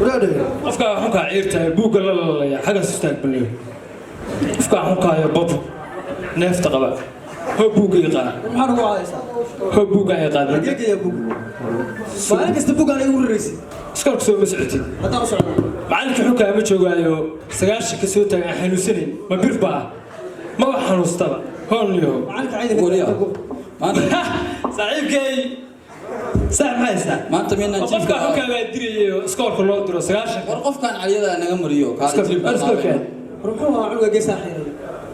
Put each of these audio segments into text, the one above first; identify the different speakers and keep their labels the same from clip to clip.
Speaker 1: ولا ده
Speaker 2: أفكار حكا عيرتها بوق لا حاجة تستقبل أفكار حكا يا بابا نفط قبل هو بوق يقال
Speaker 1: ما هو عايز
Speaker 2: هو بوق يقال
Speaker 1: دقيقة يا بوق ما أنا كستبوق أنا يقول الرئيس
Speaker 2: سكرك سو مسعتي
Speaker 1: هذا أصلا
Speaker 2: معلك حكا ما تشوقايو سجارش كسوتا حلوسني ما بيرفع ما هو حنوس طبعا هون اليوم
Speaker 1: معلك عايز
Speaker 3: قول يا
Speaker 2: صعيب جاي ساعة ما يساعد
Speaker 3: ما أنت مين
Speaker 2: قفك حكا ما يدري سكور كله درو سجارش
Speaker 3: ورقف كان على يدا أنا جمريو
Speaker 2: سكور كان
Speaker 1: روحوا على جيس أحيانا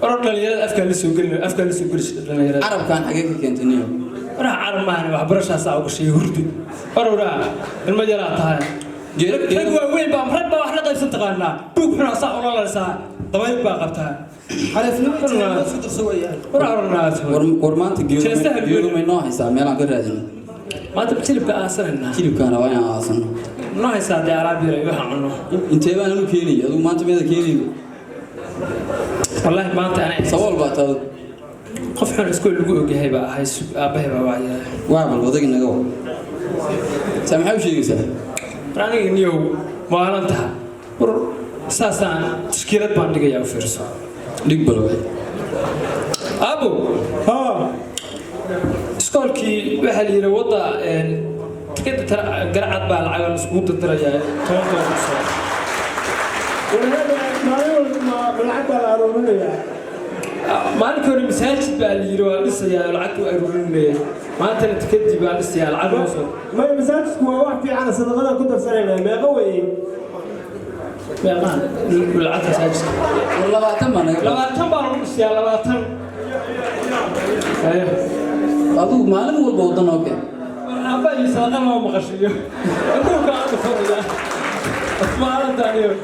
Speaker 2: رحنا ليال أفكار لسه قلنا أفكار لسه قلش لنا
Speaker 3: عرب كان حقيقي كنت نيو
Speaker 2: راح عرب معنا وحبرشها ساعة وكشي يهردي راح المجالات هاي رجوا وين بام ربنا وإحنا قيس انتقالنا بوك حنا ساعة ولا ساعة طبيب باقبتها
Speaker 1: على فيلم ما في تسويه
Speaker 2: راح الناس
Speaker 3: ورمانت جيرو من نوع حساب ميلان كرادين
Speaker 2: ما تبتلب كأسرنا
Speaker 3: كيلو كان وين أصلا
Speaker 2: نوع حساب يا عربي ريبها عنه
Speaker 3: أنت بقى أنا كيني أدو ما أنت بيدا كيني
Speaker 2: والله ما أنت أنا
Speaker 3: سوال بقى
Speaker 2: قف حنا سكول لقوا جهيبة هاي أبيه بواعي
Speaker 3: وعمل وضيق النجوا سامحوا شيء يسأل
Speaker 2: راني نيو ما أنتها ساسان تشكيلة باندقة يا فرصة
Speaker 3: نقبل
Speaker 2: أبو ها سكولكي وحلي الوضع تكاد ترى قرعت بالعيال سقوط الدرجة توقع الصوت
Speaker 1: وهذا ما بالعكس على رومانيا
Speaker 2: ما نكون مساجد باليرو لسه يا العكو أرومانيا ما أنت تكدي بالسه يا العكو
Speaker 1: ما مساجد هو واحد في على صدقنا كنت سنة ما قوي
Speaker 2: يا مان بالعكس ساجد
Speaker 3: والله ما تم أنا
Speaker 2: لا تم بارمس يا لا تم
Speaker 3: أدو ما لم يقول بوضنا أوكي
Speaker 2: أبا يسأل ما مغشيه أقول كأنه فردا ما أنت عليه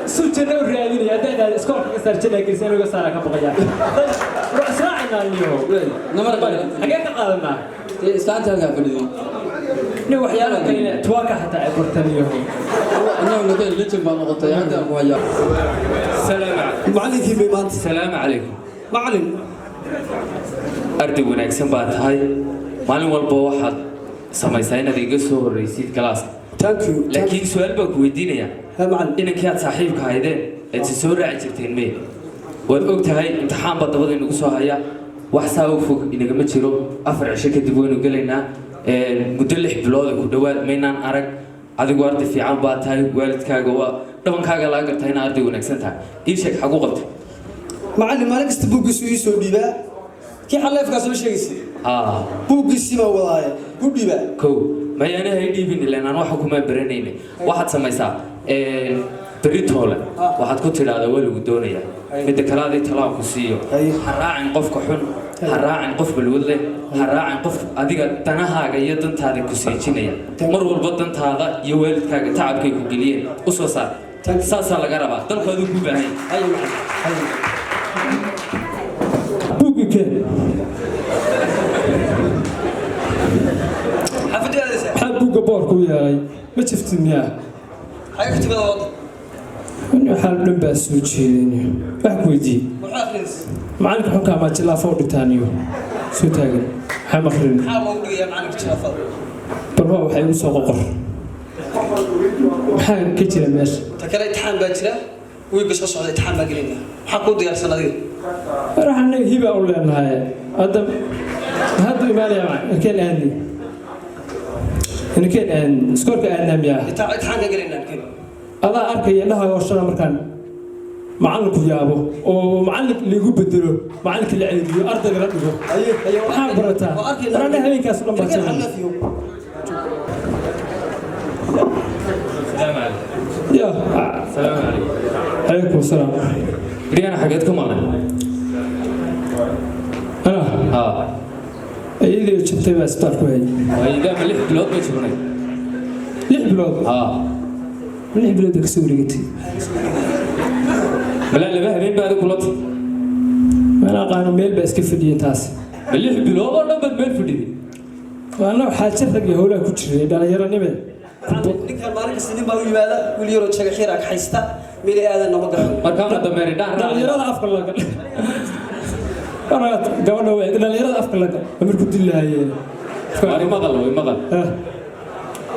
Speaker 2: سوتشنا وريادين يا ده سكور كسر جنا كريسيانو كسر كبقيا رأسنا اليوم
Speaker 3: نمر بالي
Speaker 2: حقيقة قادمنا
Speaker 3: استانت هذا في اليوم
Speaker 2: نو حيانا كاين تواقع حتى عبرت اليوم
Speaker 3: أنا نقول ليش ما نقطة هذا هو يا
Speaker 4: السلام عليكم
Speaker 1: معلم في بيبان
Speaker 4: السلام عليكم
Speaker 1: معلم
Speaker 4: أرضي وناكسن بات هاي مالين والبا واحد سمايسين هذا يقصه الرئيسي كلاس
Speaker 1: تانكيو
Speaker 4: لكن سؤال بك ودينيا
Speaker 1: ها معلم
Speaker 4: إنك يا صاحبك هايدين تسورة عجبتين مين وقت هاي امتحان بطبق إنه قصه هيا وحساو فوق إنك ما تشيرو أفرع شركة دبوين وقالنا مدلح بلادك ودوات مينان أرق هذا قارد في عام بات هاي والدك جوا طبعا كاجا لاقر تهينا أرضي وناكسن تها إيشك حقوقته
Speaker 1: معلم مالك استبوق سويسو ديبا كي حلف كاسو شيء بوق سيما ولاية بوق ديبا
Speaker 4: كو ما يعني هيدي بين لأن أنا حكومة برينيني واحد سميسا بريت هولا واحد كنت هذا ولو قدوني مدة كلادي طلاق كسيو حراعن قف كحن حراعن قف بالوله حراعن قف أديك تناها جاية دنت هذا كسيجينيا مر والبطن هذا يوالد كاج تعب كي كجليين أسوسا ساسا لقربا تلقى ذو كوبعين
Speaker 1: أي معلم
Speaker 2: بوكي كان
Speaker 1: حفظ هذا سهل
Speaker 2: حبوك بوركو يا ما شفتني يا
Speaker 1: حياك تبغى الوضع
Speaker 2: إنه حال لباس وجهي أحكودي
Speaker 1: محافظ
Speaker 2: معلك حكام ما فوق تانيو سو تاجر حمخرين
Speaker 1: حاول أقول يا معلم تشافى
Speaker 2: برهو حيو سوق قر حاجة كتير ماشي
Speaker 1: تكلم امتحان باكرة ويبش أصعد امتحان باقرينا حقود يا سنة دي
Speaker 2: راح نهيبة أولا هاي هذا إيماني يا معلم كان عندي إن كان سكورك أنام يا
Speaker 1: امتحان باقرينا كده
Speaker 2: هذا أركي لها وشنا مركان معلك يابو ومعلك اللي يقول بدله معلك اللي عيدي أرض غرده
Speaker 1: أيوة
Speaker 2: حابرتها أنا هيك أصلا ما
Speaker 1: السلام
Speaker 4: عليكم
Speaker 2: يا
Speaker 4: السلام عليكم
Speaker 2: عليكم السلام
Speaker 4: بريانا حاجتكم
Speaker 2: أنا إذا شفت بس تركوي
Speaker 4: وإذا ملح بلاد ما تشوفني
Speaker 2: ليه بلاد ليه بلادك سوري قتي
Speaker 4: بلا لبه مين بعد كلات
Speaker 2: أنا قانون ميل بس كيف دي تاس
Speaker 4: ملح بلاد ولا بد ميل فدي
Speaker 2: وأنا حاجة ثقي هولا كتير ده يراني من
Speaker 1: ninkan maalin sinin baa u yimaada wiil yaro jaga xiir ag haysta meel aad nama garan
Speaker 4: markaan hadda meeri
Speaker 2: dhalinyarada afka laga qaraat gabadha way dhalinyarada afka laga amirku dilaayeen
Speaker 4: maqal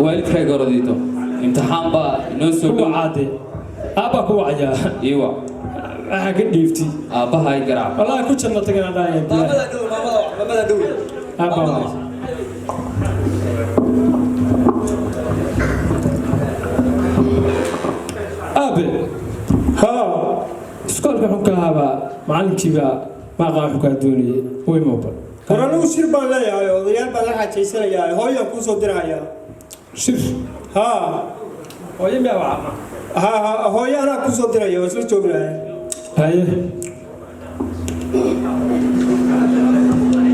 Speaker 4: waalidkay gorodito امتحان بقى نوسو
Speaker 2: هو عادي أبا هو عيا
Speaker 4: ايوه
Speaker 2: حاجة ديفتي
Speaker 4: ابها يقرا
Speaker 2: والله كنت أنا تقول أنا يا
Speaker 1: ماذا دول
Speaker 2: أبا أبي ها سكول كم كهذا معلم كذا ما قام حكى دوني وين موبا
Speaker 5: ورانو شير بان لا يا odayaal baa la xajaysan ya hooyo ku soo diraya
Speaker 2: شر
Speaker 5: ha
Speaker 2: وين يا وعما
Speaker 5: ha hooyo ana ku soo diraya oo isla joognaa
Speaker 2: هاي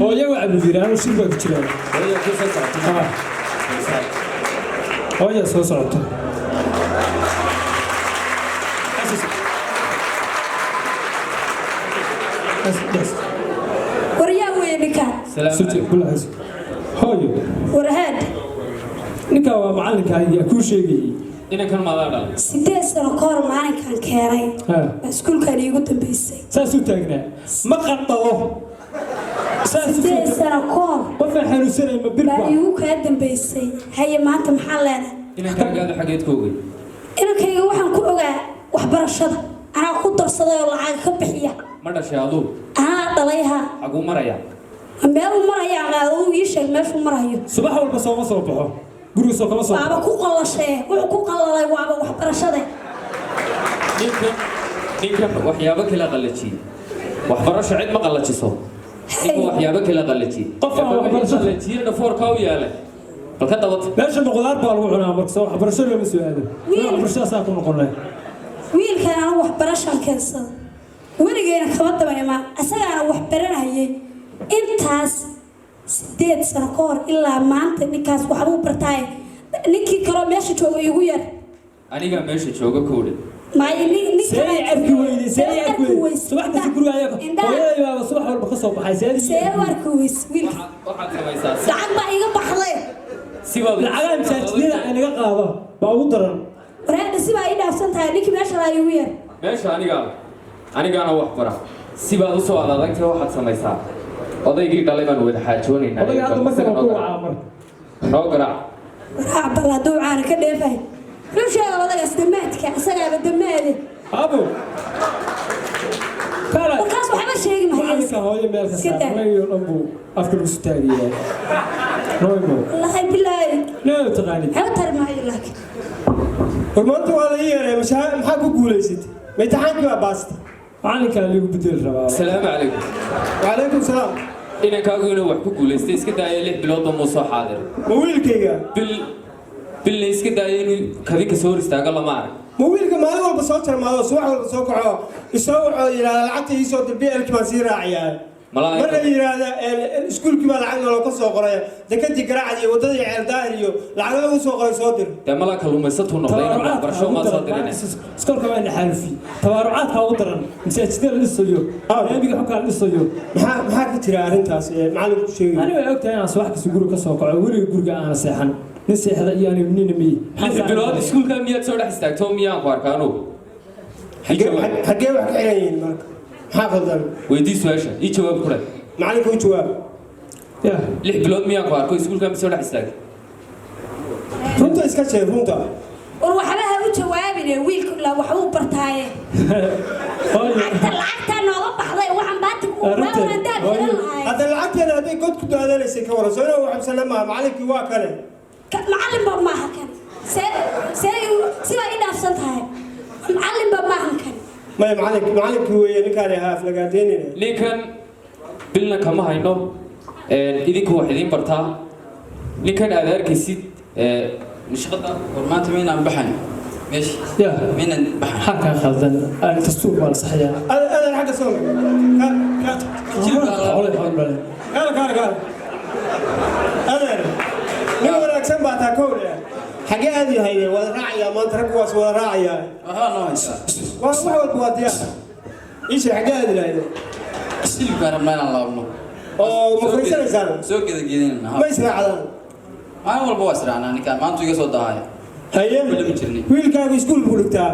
Speaker 2: هو يا وعد مدير أنا شر بقى
Speaker 4: هي كيف صارت
Speaker 2: هو يا صوت بس
Speaker 6: وريا وينك
Speaker 2: سوتي
Speaker 4: سلام
Speaker 2: كلها هسه هاي
Speaker 6: ورهاد
Speaker 2: ninka waa macalinka ayaa kuu sheegayay
Speaker 4: ina kan ma dal
Speaker 6: 8 sano ka hor maalinkan keenay iskuulkan iigu dambeysay
Speaker 2: saas u taagnaa ma qandalo saas
Speaker 6: 8 sano ka hor
Speaker 2: qofka xanuunsanay ma birba
Speaker 6: baa iigu kaa dambeysay haye maanta maxaa leedahay
Speaker 4: ina kan gaad xageed koogay
Speaker 6: inankayga waxaan ku ogaa waxbarashada anaa ku darsaday oo lacag ka bixiya
Speaker 4: ma dhashay adu
Speaker 6: anaa dhalayha
Speaker 4: agu maraya
Speaker 6: meel uu maraya qaado uu ii sheeg meeshuu marayo
Speaker 2: subax walba soo baxo guriga soo kama soo
Speaker 6: waaba ku qallashay wuxuu ku qallalay waaba waxbarashada
Speaker 4: ninka waxyaabo kala qalaji waxbarasho cid ma qalajiso ninka waxyaabo kala qalaji
Speaker 2: qof aan waxbarasho
Speaker 4: qalajiina foorka u yaala bal ka dabad
Speaker 2: meesha boqolaar baa lagu cunaa marka waxbarasho lama soo aado waxbarasho saa ku noqonay
Speaker 6: wiilkan aan waxbarashan keensan weligeena kama dabayma asagaana wax baranayay intaas 8 sano ka hor ilaa maanta ninkaas waxa uu bartay ninkii kale meesha jooga igu yar
Speaker 4: aniga meesha jooga koode
Speaker 6: maay nin
Speaker 2: سريع أركي وين سريع أركي وين صباح بس يقولوا عليك ويا يا صباح ولا بخصوا بحي سريع
Speaker 6: سريع أركي وين
Speaker 4: waxaad samaysaa
Speaker 6: lacag baa iga baxday
Speaker 4: sibaad
Speaker 2: العالم سجلنا أنا قاعدة بعودرن
Speaker 6: waraad si baa ii dhaafsan tahay ninkii meesha la igu yar
Speaker 4: meesha anigaana wax bara sibaad u soo aadagtay waxaad samaysaa odaygii dhalay baan wada xaajoonaynaa
Speaker 2: odaygii hadda ma kala ku caamar
Speaker 4: noo garaac
Speaker 6: waraad bal haduu caana ka dheefay wuxuu sheegay odaygaas damaadka isagaaba damaade
Speaker 2: أبو كلا
Speaker 6: markaas waxba sheegi
Speaker 2: معلك
Speaker 6: mahaysan
Speaker 2: هاي مالك سلام ما يلعبوا أفكار مستعجلة نويمو
Speaker 6: wallahi bilaahi
Speaker 2: لا تغني
Speaker 6: xawtar maayo laakiin
Speaker 5: hormaanta waa la yeeray maxaa ku guulaysatay imtixaankii waa baastay
Speaker 2: معلك اللي بدل ربع
Speaker 4: asalaamu calaykum
Speaker 5: wacalaykum salaam
Speaker 4: inankaagu inuu wax ku guulaystay iska daaya 6 bilood oo muu soo xaadir
Speaker 5: ma wiilkayga
Speaker 4: bilna iska daaya inuu kadinka soo hor istaago lama arag
Speaker 5: ma wiilka maalin walba soo jarmaado subax walba soo kaco isoo wuxuu yidhahda lacagta iisoo dirbi elki baan sii raaciyaa marna yidhaahda iskuulkii baa lacag naloo ka soo qoraya dekadii garaacad iyo waddadii ceel daahir iyo lacag lagu soo qoray soo dir
Speaker 4: dee malaa kalluumaysatuu noqday inuu waxbarasho maa soo dirina
Speaker 2: سكول كمان حالفي تبارعات كاودرن مساجد للسيو أبيك حكى للسيو
Speaker 5: maxaa ka jira arrintaas macallinku sheegay
Speaker 2: أنا وقت أنا صباح كسجور كسوق ولي جورج أنا سيحن نسي هذا يعني منين مي
Speaker 4: 6 bilood iskuulka miyaad soo dhex istaagtoo miyaan ku arkaanu
Speaker 5: xaggee wax ka xiran yihiin marka maxaa qaldan
Speaker 4: weydii su-aasha ii jawaab ku leh
Speaker 5: macallinku u jawaab
Speaker 2: يا
Speaker 4: 6 bilood miyaan ku arko iskuulka mi soo dhex istaagay
Speaker 5: runta iska sheeg runta
Speaker 6: war waxba ha u jawaabine wiilku la wax uu bartaaye lacagta nooga baxday waxaan baati ku waawanaadaan lahay
Speaker 5: hadda lacagteena hadday god ku daadanaysay ka waran soo inaa waxabsana maaha macallinkii waa kale
Speaker 6: macallin ba maaha kan sibaa ii dhaafsan tahay macallin ba maaha kan
Speaker 5: maya macallinkii weeye ninkaan ahaa aflagaadeynina
Speaker 4: ninkan bilna kama hayno idinku wax idiin bartaa ninkan aad arkaysid shaqada
Speaker 3: maanta maynaan baxan meesh
Speaker 2: يا
Speaker 3: maynaan baxan
Speaker 2: حكى خلدن أنا تستوب على صحيح
Speaker 5: أنا حاجة سوي كار أنا من وراك سبعة تاكل حاجة هذه هي ولا راعية ما ترك واس ولا راعية
Speaker 3: aha noo haysa
Speaker 5: واحد بواديا إيش حاجة هذه هي
Speaker 3: silibka rabnaa inaan laabno
Speaker 5: أو مخرجين إنسان
Speaker 3: soo gedageedinayna
Speaker 5: ما يسمع على
Speaker 3: maalin walba waa israacnaa ninkaan maanta iga soo dahaya
Speaker 5: هيا
Speaker 3: لم يجرني.
Speaker 5: ويل كان يسكول بولكتا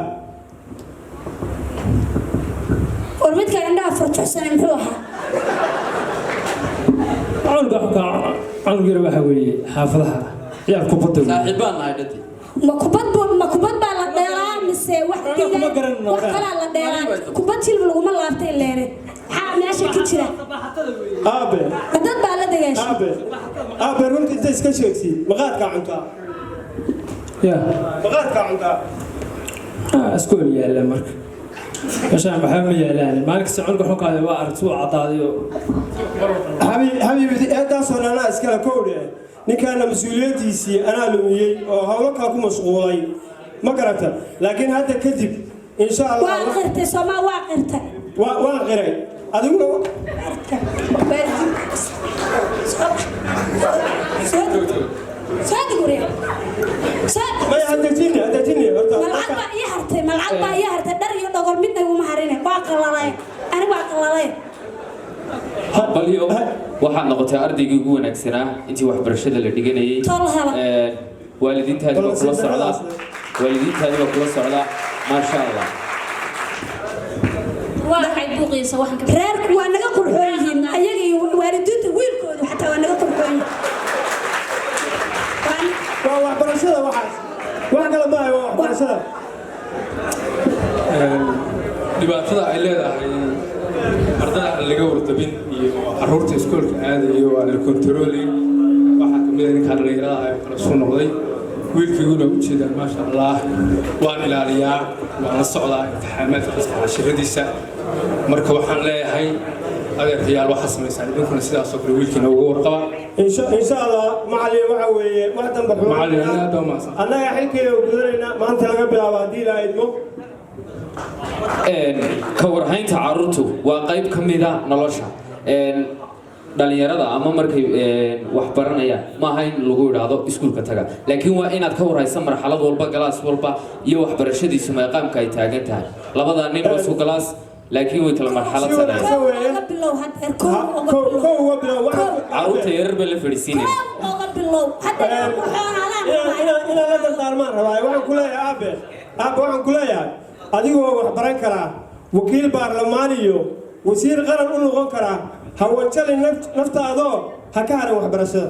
Speaker 6: war midkaan indhaha furtuxsanay muxuu ahaa
Speaker 2: عنق حكى عنق يروح وي حافظها يا كوبتو
Speaker 3: saaxiibaan nahay dhadi
Speaker 6: ma kubad buu se wax kala la dheeraan kubad jilba laguma laabtay leere maxaa meesha ka jira
Speaker 5: aabe
Speaker 6: dad baa la dagaashay
Speaker 5: aabe runtii inta iska sheegsi maqaadka cunta
Speaker 2: ya
Speaker 5: maqaadka cunta
Speaker 2: iskool yaala marka عشان بحب يعلان مالك سعود كحوك هذا وارد سوء عطاديو
Speaker 5: حبيبي هذا صار أنا إسكال كوري نكان مسؤوليتي سي أنا لومي أو هواك أكون مسؤولي ما قرأت لكن هذا كذب إن شاء الله
Speaker 6: واقرت سما واقرت
Speaker 5: واقرت أدوم
Speaker 6: صادق وريا صادق
Speaker 5: ما هدتيني
Speaker 6: ملعب بقى يهرت دري دغور مدنا وما هرينه باقلالاي انا باقلالاي
Speaker 4: balyo waxaad noqotay ardaygii ugu wanaagsanaa intii waxbarashada la dhiganayay waalidiintaadi waa kula socdaa maasha allah
Speaker 6: waxay buuqaysa waxan ka reerku waa naga qurxoon yihiin ayaga iyo waalidiinta wiilkoodu xataa waa naga qurxoon
Speaker 5: waa waxbarashada waxaas wax kale ma aha waxbarashada
Speaker 7: dhibaatada ay leedahay ardada aan laga wardabin iyo caruurta iskoolka aadayo aan la kontaroolin waxaa kamid ah ninkaan dhalinyarada ay kala soo noqday wiilkayguna u jeedaan maasha allah waan ilaaliyaa waan la socdaa imtixaamaadka casharadiisa marka waxaan leeyahay adeerkayaal waxaa samaysaan idinkuna sidaasoo kale wiilkiina uga warqaba
Speaker 5: إن شاء الله معلم وعوي واحد بحوم
Speaker 7: معلم أنا دوم أصلا
Speaker 5: أنا يا حكي وقدرنا ما أنت لقى بالعوادي لا يدمو
Speaker 4: ka warhaynta caruurtu waa qayb ka mid ah nolosha dhalinyarada ama markay wax baranayaan ma aha in lagu yiraahdo iskuulka taga laakiin waa inaad ka warhayso marxalad walba galaas walba iyo waxbarashadiisu meeqaamka ay taagan tahay labada nin oo isku galaas laakiin way kala marxalad sadeeyaan caruurta yaryar baa la fadhiisiinaya
Speaker 5: إلى هذا الدارمان رواي وعن كلها أبى وعن كلها أديه وحبران كرا وكيل برلمانيو وزير قرن أنو غن كرا هو تشلي نفط هذا هكاره وحبرشة